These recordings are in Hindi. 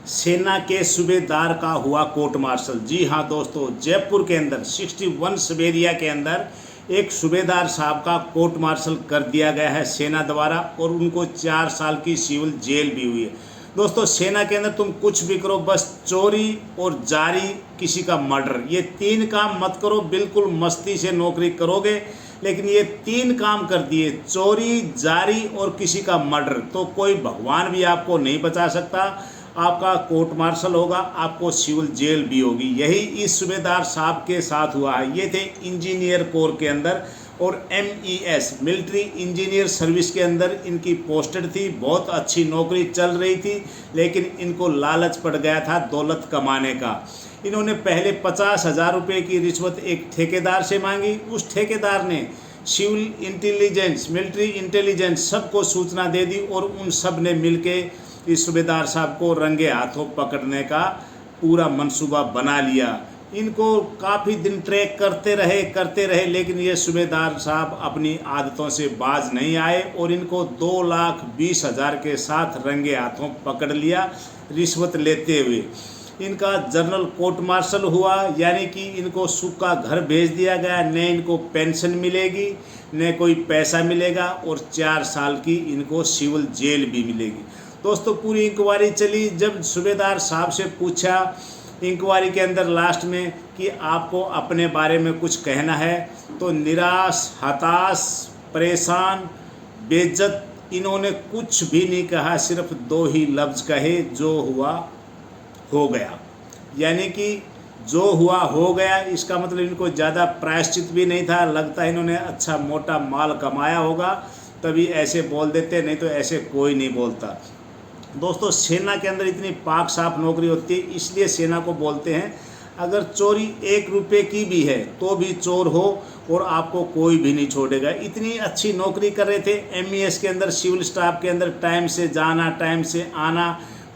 सेना के सूबेदार का हुआ कोर्ट मार्शल। जी हाँ दोस्तों, जयपुर के अंदर 61 सबेरिया के अंदर एक सूबेदार साहब का कोर्ट मार्शल कर दिया गया है सेना द्वारा, और उनको 4 साल की सिविल जेल भी हुई है। दोस्तों, सेना के अंदर तुम कुछ भी करो, बस चोरी और जारी, किसी का मर्डर, ये 3 काम मत करो। बिल्कुल मस्ती से नौकरी करोगे, लेकिन ये 3 काम कर दिए, चोरी, जारी और किसी का मर्डर, तो कोई भगवान भी आपको नहीं बचा सकता। आपका कोर्ट मार्शल होगा, आपको सिविल जेल भी होगी। यही इस सूबेदार साहब के साथ हुआ है। ये थे इंजीनियर कोर के अंदर, और MES मिलिट्री इंजीनियर सर्विस के अंदर इनकी पोस्टेड थी। बहुत अच्छी नौकरी चल रही थी, लेकिन इनको लालच पड़ गया था दौलत कमाने का। इन्होंने पहले 50,000 रुपये की रिश्वत एक ठेकेदार से मांगी। उस ठेकेदार ने सिविल इंटेलिजेंस, मिलिट्री इंटेलिजेंस सबको सूचना दे दी, और उन सब ने मिलके इस सूबेदार साहब को रंगे हाथों पकड़ने का पूरा मंसूबा बना लिया। इनको काफ़ी दिन ट्रैक करते रहे, लेकिन ये सूबेदार साहब अपनी आदतों से बाज नहीं आए, और इनको 2,20,000 के साथ रंगे हाथों पकड़ लिया रिश्वत लेते हुए। इनका जनरल कोर्ट मार्शल हुआ, यानी कि इनको सूखा घर भेज दिया गया। न इनको पेंशन मिलेगी, न कोई पैसा मिलेगा, और 4 साल की इनको सिविल जेल भी मिलेगी। दोस्तों, पूरी इंक्वायरी चली। जब सूबेदार साहब से पूछा इंक्वायरी के अंदर लास्ट में कि आपको अपने बारे में कुछ कहना है, तो निराश, हताश, परेशान, बेइज्जत, इन्होंने कुछ भी नहीं कहा। सिर्फ 2 ही लफ्ज़ कहे, जो हुआ हो गया। यानी कि जो हुआ हो गया, इसका मतलब इनको ज़्यादा प्रायश्चित भी नहीं था। लगता है इन्होंने अच्छा मोटा माल कमाया होगा, तभी ऐसे बोल देते, नहीं तो ऐसे कोई नहीं बोलता। दोस्तों, सेना के अंदर इतनी पाक साफ नौकरी होती है, इसलिए सेना को बोलते हैं अगर चोरी 1 रुपये की भी है तो भी चोर हो, और आपको कोई भी नहीं छोड़ेगा। इतनी अच्छी नौकरी कर रहे थे MES के अंदर, सिविल स्टाफ के अंदर, टाइम से जाना, टाइम से आना,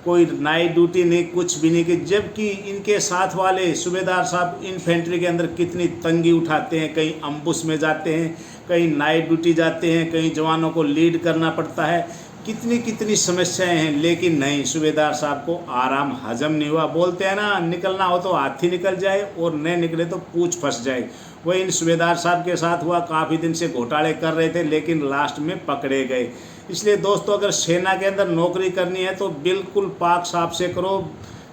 कोई नाइट ड्यूटी नहीं, कुछ भी नहीं की। जबकि इनके साथ वाले सूबेदार साहब इन्फेंट्री के अंदर कितनी तंगी उठाते हैं, कहीं अम्बुश में जाते हैं, कहीं नाइट ड्यूटी जाते हैं, कहीं जवानों को लीड करना पड़ता है, कितनी समस्याएं हैं। लेकिन नहीं, सूबेदार साहब को आराम हजम नहीं हुआ। बोलते हैं ना, निकलना हो तो हाथी निकल जाए, और न निकले तो पूंछ फंस जाए। वही इन सूबेदार साहब के साथ हुआ। काफ़ी दिन से घोटाले कर रहे थे, लेकिन लास्ट में पकड़े गए। इसलिए दोस्तों, अगर सेना के अंदर नौकरी करनी है तो बिल्कुल पाक साफ से करो,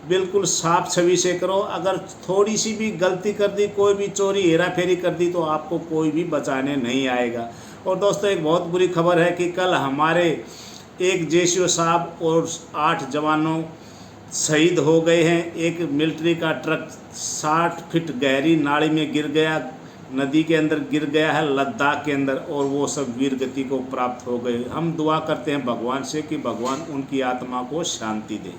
बिल्कुल साफ छवि से करो। अगर थोड़ी सी भी गलती कर दी, कोई भी चोरी हेरा फेरी कर दी, तो आपको कोई भी बचाने नहीं आएगा। और दोस्तों, एक बहुत बुरी खबर है कि कल हमारे एक JCO साहब और 8 जवानों शहीद हो गए हैं। एक मिलिट्री का ट्रक 60 फीट गहरी नाली में गिर गया, नदी के अंदर गिर गया है लद्दाख के अंदर, और वो सब वीर गति को प्राप्त हो गए। हम दुआ करते हैं भगवान से कि भगवान उनकी आत्मा को शांति दे।